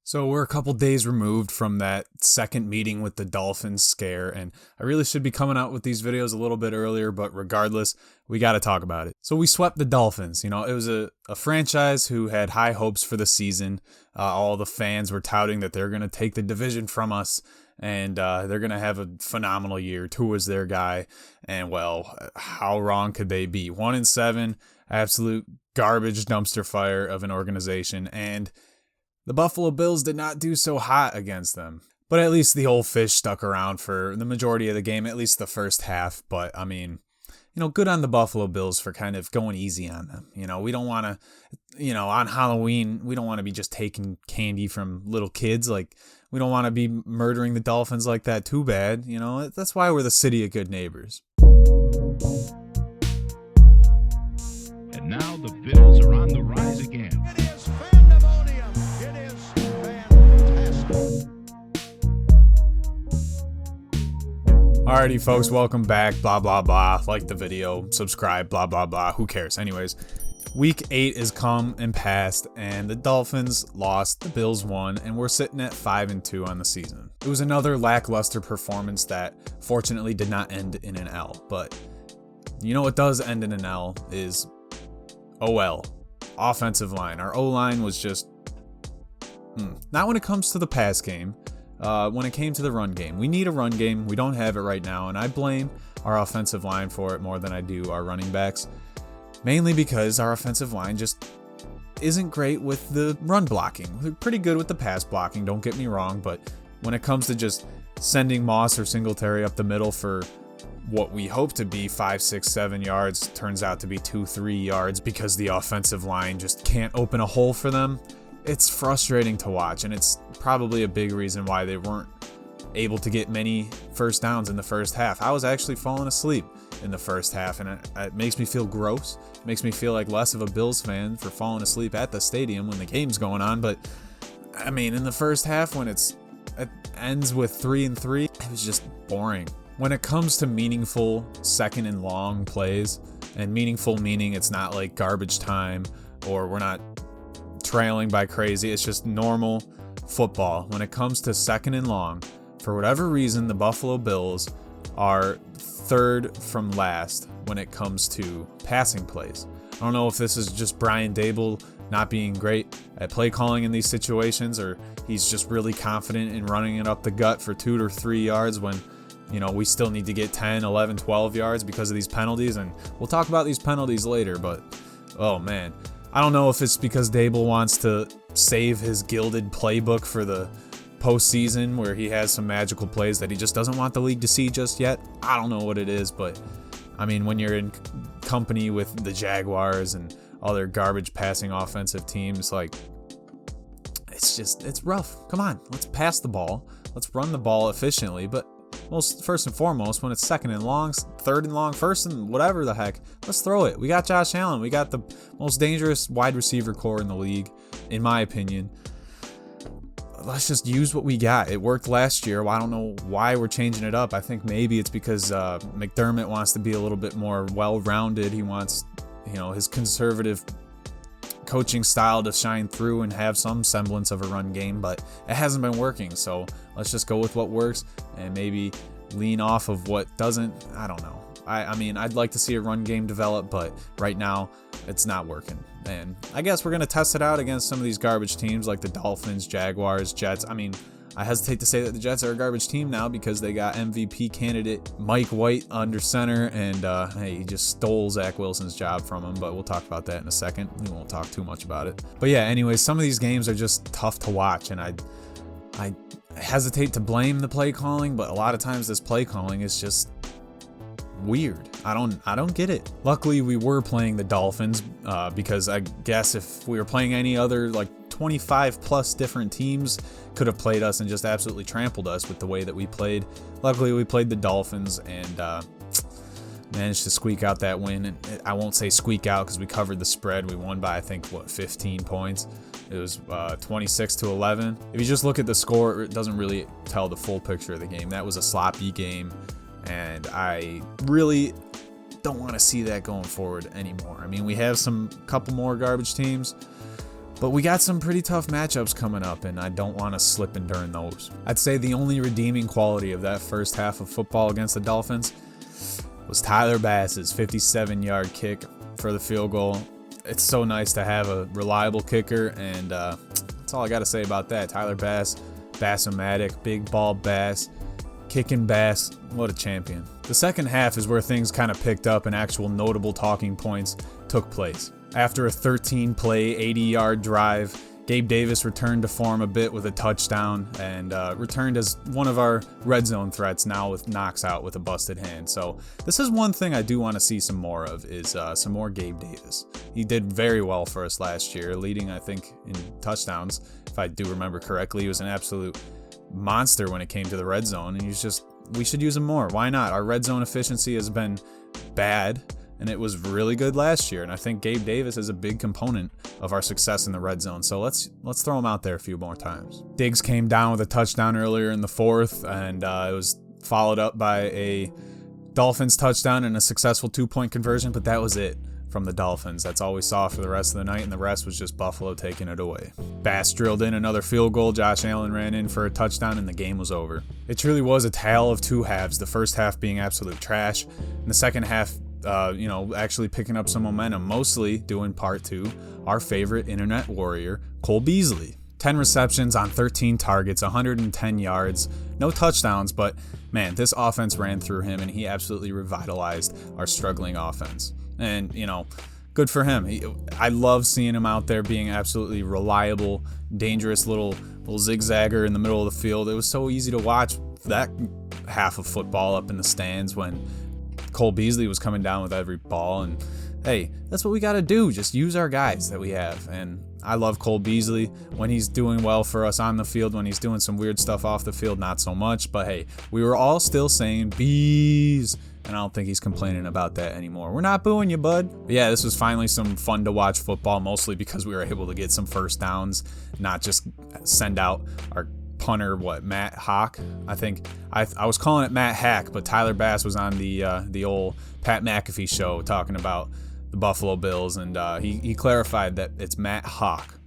So we're a couple days removed from that second meeting with the Dolphins scare, and I really should be coming out with these videos a little bit earlier, but regardless, we got to talk about it. So we swept the Dolphins. You know, it was a franchise who had high hopes for the season. All the fans were touting that they're going to take the division from us, and they're going to have a phenomenal year. Tua was their guy, and well, how wrong could they be? 1-7, absolute garbage dumpster fire of an organization, and the Buffalo Bills did not do so hot against them. But at least the old fish stuck around for the majority of the game, at least the first half. But, I mean, good on the Buffalo Bills for kind of going easy on them. We don't want to, on Halloween, we don't want to be just taking candy from little kids. Like, we don't want to be murdering the Dolphins like that too bad. That's why we're the city of good neighbors. And now the Bills are on the rise again. It is pandemonium. It is fantastic. Alrighty, folks, welcome back. Blah, blah, blah. Like the video, subscribe, blah, blah, blah. Who cares? Anyways, week 8 has come and passed, and the Dolphins lost, the Bills won, and we're sitting at 5-2 on the season. It was another lackluster performance that fortunately did not end in an L, but what does end in an L is OL, offensive line. Our O-line was just, not when it comes to the pass game. When it came to the run game, we need a run game. We don't have it right now, and I blame our offensive line for it more than I do our running backs, mainly because our offensive line just isn't great with the run blocking. We're pretty good with the pass blocking, don't get me wrong, but when it comes to just sending Moss or Singletary up the middle for what we hope to be 5, 6, 7 yards, turns out to be 2, 3 yards because the offensive line just can't open a hole for them. It's frustrating to watch, and it's probably a big reason why they weren't able to get many first downs in the first half. I was actually falling asleep in the first half, and it makes me feel gross. It makes me feel like less of a Bills fan for falling asleep at the stadium when the game's going on. But, I mean, in the first half, when it ends with 3-3, it was just boring. When it comes to meaningful second and long plays, and meaningful meaning it's not like garbage time or we're not trailing by crazy, it's just normal football. When it comes to second and long, for whatever reason, the Buffalo Bills are third from last when it comes to passing plays. I don't know if this is just Brian Daboll not being great at play calling in these situations, or he's just really confident in running it up the gut for 2 or 3 yards when we still need to get 10, 11, 12 yards because of these penalties, and we'll talk about these penalties later, but oh man. I don't know if it's because Daboll wants to save his gilded playbook for the postseason where he has some magical plays that he just doesn't want the league to see just yet. I don't know what it is, but I mean, when you're in company with the Jaguars and other garbage passing offensive teams, like, it's rough. Come on, let's pass the ball. Let's run the ball efficiently, but first and foremost, when it's second and long, third and long, first and whatever the heck, let's throw it. We got Josh Allen. We got the most dangerous wide receiver core in the league, in my opinion. Let's just use what we got. It worked last year. Well, I don't know why we're changing it up. I think maybe it's because McDermott wants to be a little bit more well-rounded. He wants, his conservative coaching style to shine through and have some semblance of a run game, but it hasn't been working. So let's just go with what works and maybe lean off of what doesn't. I don't know. I mean, I'd like to see a run game develop, but right now it's not working. And I guess we're going to test it out against some of these garbage teams like the Dolphins, Jaguars, Jets. I mean, I hesitate to say that the Jets are a garbage team now because they got MVP candidate Mike White under center, and he just stole Zach Wilson's job from him, but we'll talk about that in a second. We won't talk too much about it. But yeah, anyways, some of these games are just tough to watch, and I hesitate to blame the play calling, but a lot of times this play calling is just weird. I don't get it. Luckily, we were playing the Dolphins because I guess if we were playing any other 25 plus different teams could have played us and just absolutely trampled us with the way that we played. Luckily, we played the Dolphins and managed to squeak out that win. And I won't say squeak out because we covered the spread. We won by, I think, 15 points. It was 26-11. If you just look at the score, it doesn't really tell the full picture of the game. That was a sloppy game, and I really don't want to see that going forward anymore. I mean, we have couple more garbage teams, But we got some pretty tough matchups coming up, and I don't want to slip in during those. I'd say the only redeeming quality of that first half of football against the Dolphins was Tyler Bass's 57-yard kick for the field goal. It's so nice to have a reliable kicker, and that's all I got to say about that. Tyler Bass, Bass-O-Matic, big ball Bass, kicking Bass, what a champion. The second half is where things kind of picked up and actual notable talking points took place. After a 13-play, 80-yard drive, Gabe Davis returned to form a bit with a touchdown and returned as one of our red zone threats now with knocks out with a busted hand. So this is one thing I do want to see some more of is some more Gabe Davis. He did very well for us last year, leading, I think, in touchdowns. If I do remember correctly, he was an absolute monster when it came to the red zone, and we should use him more. Why not? Our red zone efficiency has been bad, and it was really good last year, and I think Gabe Davis is a big component of our success in the red zone, so let's throw him out there a few more times. Diggs came down with a touchdown earlier in the fourth, and it was followed up by a Dolphins touchdown and a successful 2-point conversion, but that was it from the Dolphins. That's all we saw for the rest of the night, and the rest was just Buffalo taking it away. Bass drilled in another field goal, Josh Allen ran in for a touchdown, and the game was over. It truly was a tale of two halves, the first half being absolute trash, and the second half actually picking up some momentum, mostly due in part to our favorite internet warrior, Cole Beasley. 10 receptions on 13 targets, 110 yards, no touchdowns, but man, this offense ran through him and he absolutely revitalized our struggling offense. And, good for him. I love seeing him out there being absolutely reliable, dangerous little zigzagger in the middle of the field. It was so easy to watch that half of football up in the stands when Cole Beasley was coming down with every ball, and hey, that's what we got to do. Just use our guys that we have. And I love Cole Beasley when he's doing well for us on the field. When he's doing some weird stuff off the field, not so much. But hey, we were all still saying bees, and I don't think he's complaining about that anymore. We're not booing you, bud. But yeah, this was finally some fun to watch football, mostly because we were able to get some first downs, not just send out our punter, Matt Hawk. I think I was calling it Matt Hack, but Tyler Bass was on the old Pat McAfee show talking about the Buffalo Bills, and he clarified that it's Matt Hawk,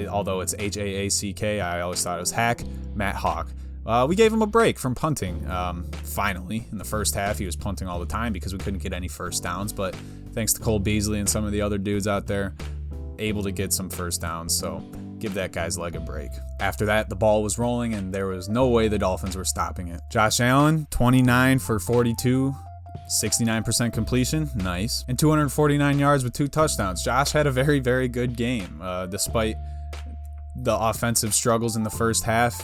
although it's H-A-A-C-K. I always thought it was Hack, Matt Hawk. We gave him a break from punting. Finally, in the first half, he was punting all the time because we couldn't get any first downs, but thanks to Cole Beasley and some of the other dudes out there, able to get some first downs, so give that guy's leg a break. After that, the ball was rolling, and there was no way the Dolphins were stopping it. Josh Allen, 29 for 42, 69% completion, nice, and 249 yards with 2 touchdowns. Josh had a very, very good game, despite the offensive struggles in the first half.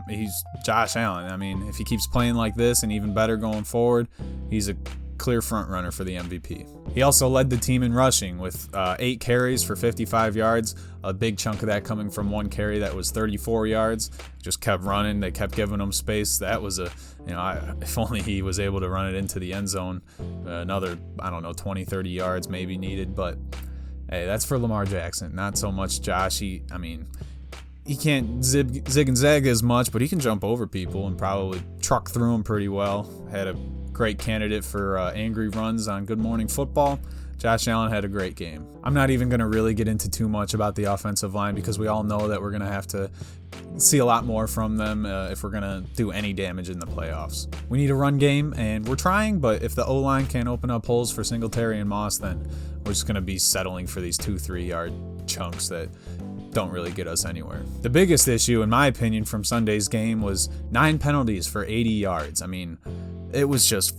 He's Josh Allen. I mean, if he keeps playing like this and even better going forward, he's a clear front runner for the MVP. He also led the team in rushing with 8 carries for 55 yards, a big chunk of that coming from one carry that was 34 yards. Just kept running. They kept giving him space. That was if only he was able to run it into the end zone. Another, 20, 30 yards maybe needed, but hey, that's for Lamar Jackson, not so much Josh. He can't zig and zag as much, but he can jump over people and probably truck through them pretty well. Had a great candidate for angry runs on Good Morning Football. Josh Allen had a great game. I'm not even going to really get into too much about the offensive line because we all know that we're going to have to see a lot more from them if we're going to do any damage in the playoffs. We need a run game, and we're trying, but if the O-line can't open up holes for Singletary and Moss, then we're just going to be settling for these 2-3 yard chunks that don't really get us anywhere. The biggest issue, in my opinion, from Sunday's game was 9 penalties for 80 yards. I mean, it was just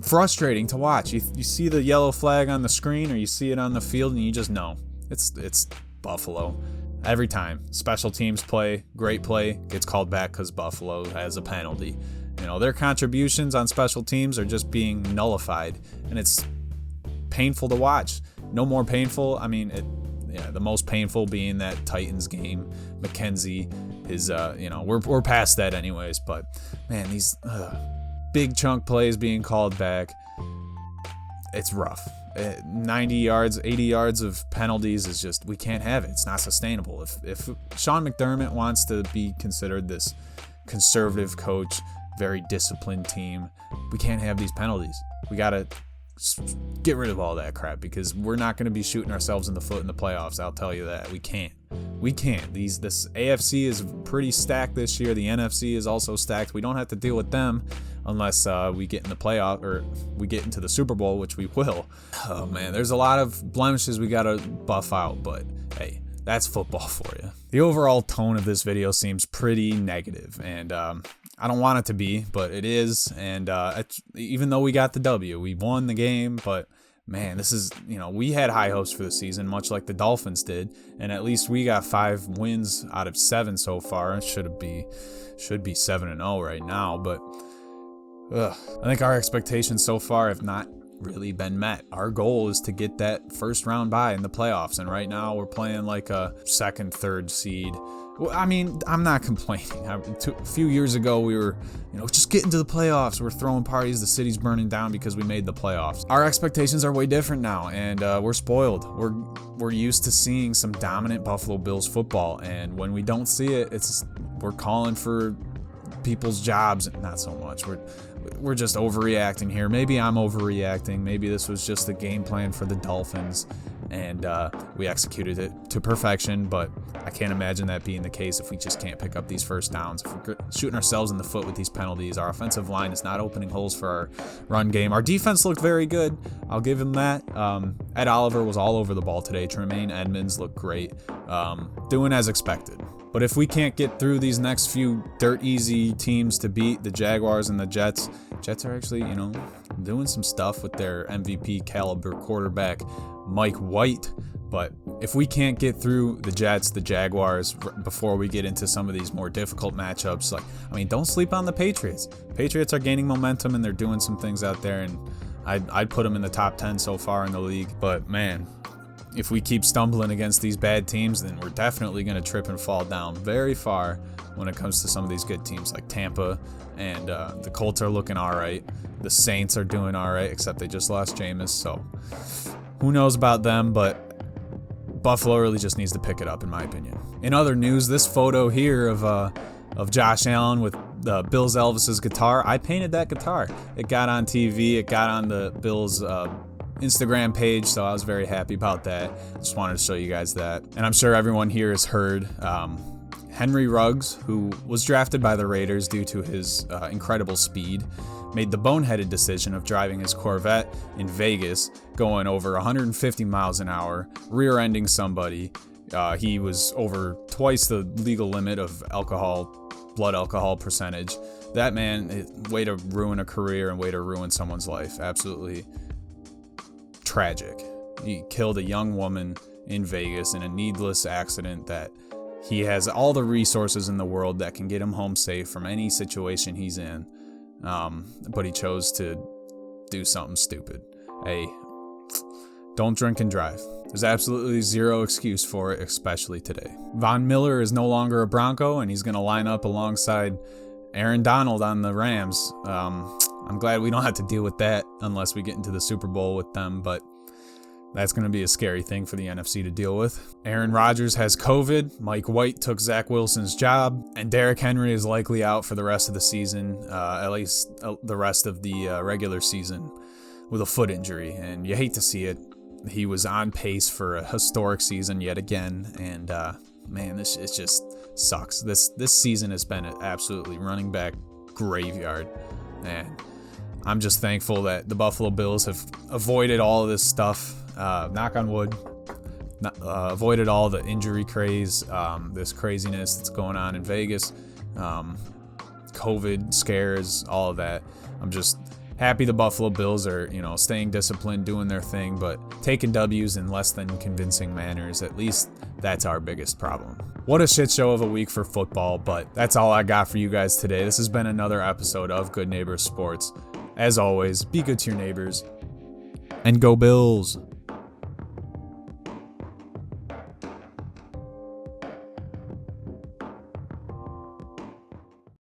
frustrating to watch. You see the yellow flag on the screen or you see it on the field and you just know it's Buffalo. Every time. Special teams play, great play, gets called back because Buffalo has a penalty. Their contributions on special teams are just being nullified, and it's painful to watch. No more painful. The most painful being that Titans game. McKenzie is, we're past that anyways, but man, these big chunk plays being called back, it's rough. 90 yards, 80 yards of penalties is just, we can't have it. It's not sustainable. If Sean McDermott wants to be considered this conservative coach, very disciplined team, we can't have these penalties. We got to get rid of all that crap, because we're not going to be shooting ourselves in the foot in the playoffs. I'll tell you that. We can't. This AFC is pretty stacked this year. The NFC is also stacked. We don't have to deal with them unless we get in the playoff, or we get into the Super Bowl, which we will. Oh man, there's a lot of blemishes we got to buff out, but hey, that's football for you. The overall tone of this video seems pretty negative, and I don't want it to be, but it is. And even though we got the W, we won the game, but man, this is, we had high hopes for the season, much like the Dolphins did, and at least we got 5 wins out of 7 so far. It should be 7-0 right now, but I think our expectations so far have not really been met. Our goal is to get that first round bye in the playoffs, and right now we're playing like a 2nd, 3rd seed. Well, I mean, I'm not complaining. A few years ago, we were, just getting to the playoffs. We're throwing parties. The city's burning down because we made the playoffs. Our expectations are way different now, and we're spoiled. We're used to seeing some dominant Buffalo Bills football, and when we don't see it, we're calling for people's jobs. Not so much. We're just overreacting here. Maybe I'm overreacting. Maybe this was just the game plan for the Dolphins, and we executed it to perfection, but I can't imagine that being the case if we just can't pick up these first downs. If we're shooting ourselves in the foot with these penalties, our offensive line is not opening holes for our run game. Our defense looked very good. I'll give him that. Ed Oliver was all over the ball today. Tremaine Edmonds looked great. Doing as expected. But if we can't get through these next few dirt easy teams to beat, the Jaguars and the Jets are actually, doing some stuff with their MVP caliber quarterback, Mike White. But if we can't get through the Jets, the Jaguars, before we get into some of these more difficult matchups, don't sleep on the Patriots. Patriots are gaining momentum, and they're doing some things out there, and I'd put them in the top 10 so far in the league. But man, if we keep stumbling against these bad teams, then we're definitely going to trip and fall down very far when it comes to some of these good teams like Tampa, and the Colts are looking all right. The Saints are doing all right, except they just lost Jameis, so who knows about them, but Buffalo really just needs to pick it up, in my opinion. In other news, this photo here of Josh Allen with Bills Elvis's guitar, I painted that guitar. It got on TV, it got on the Bills Instagram page, so I was very happy about that. Just wanted to show you guys that. And I'm sure everyone here has heard Henry Ruggs, who was drafted by the Raiders due to his incredible speed, made the boneheaded decision of driving his Corvette in Vegas, going over 150 miles an hour, rear-ending somebody. He was over twice the legal limit of blood alcohol percentage. That man, way to ruin a career and way to ruin someone's life. Absolutely tragic. He killed a young woman in Vegas in a needless accident that he has all the resources in the world that can get him home safe from any situation he's in. But he chose to do something stupid. Hey, don't drink and drive. There's absolutely zero excuse for it, especially today. Von Miller is no longer a Bronco, and he's going to line up alongside Aaron Donald on the Rams. I'm glad we don't have to deal with that unless we get into the Super Bowl with them, but that's going to be a scary thing for the NFC to deal with. Aaron Rodgers has COVID, Mike White took Zach Wilson's job, and Derrick Henry is likely out for the rest of the season, at least the rest of the regular season, with a foot injury, and you hate to see it. He was on pace for a historic season yet again, and man, it just sucks. This season has been an absolutely running back graveyard, and I'm just thankful that the Buffalo Bills have avoided all of this stuff. Knock on wood. Avoided all the injury craze, this craziness that's going on in Vegas, COVID scares, all of that. I'm just happy the Buffalo Bills are, staying disciplined, doing their thing, but taking W's in less than convincing manners. At least that's our biggest problem. What a shit show of a week for football, but that's all I got for you guys today. This has been another episode of Good Neighbors Sports. As always, be good to your neighbors, and go Bills!